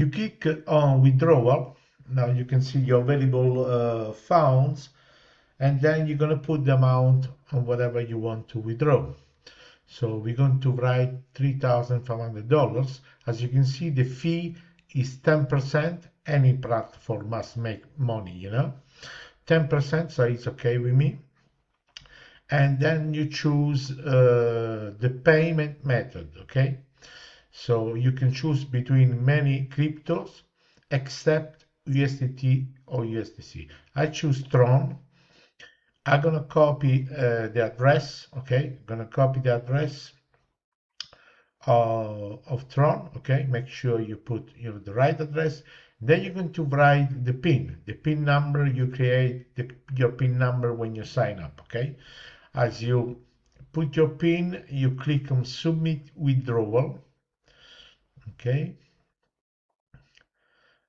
You click on withdrawal. Now you can see your available funds, and then you're going to put the amount on whatever you want to withdraw. So we're going to write $3,500. As you can see, the fee is 10%. Any platform must make money, 10%, so it's okay with me. And then you choose the payment method, okay? So you can choose between many cryptos except USDT or USDC. I choose Tron. I'm gonna copy the address, okay? I'm gonna copy the address of Tron, okay? Make sure you put the right address. Then you're going to write the PIN number. You create your PIN number when you sign up, okay? As you put your PIN, you click on Submit Withdrawal, okay?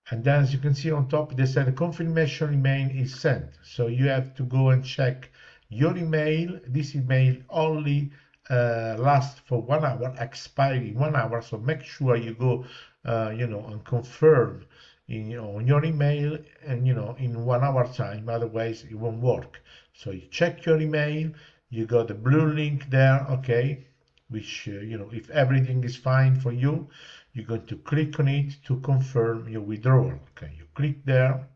And then as you can see on top, they said the confirmation email is sent. So you have to go and check your email. This email only lasts for 1 hour, expire in 1 hour. So make sure you go, and confirm on your email and, in 1 hour time. Otherwise, it won't work. So you check your email. You got the blue link there, okay, which, if everything is fine for you, you're going to click on it to confirm your withdrawal. Okay, you click there,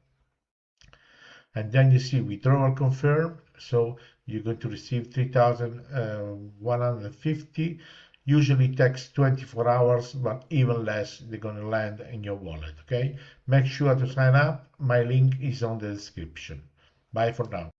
and then you see withdrawal confirmed. So you're going to receive 3,150. Usually takes 24 hours, but even less, they're going to land in your wallet. Okay, make sure to sign up. My link is on the description. Bye for now.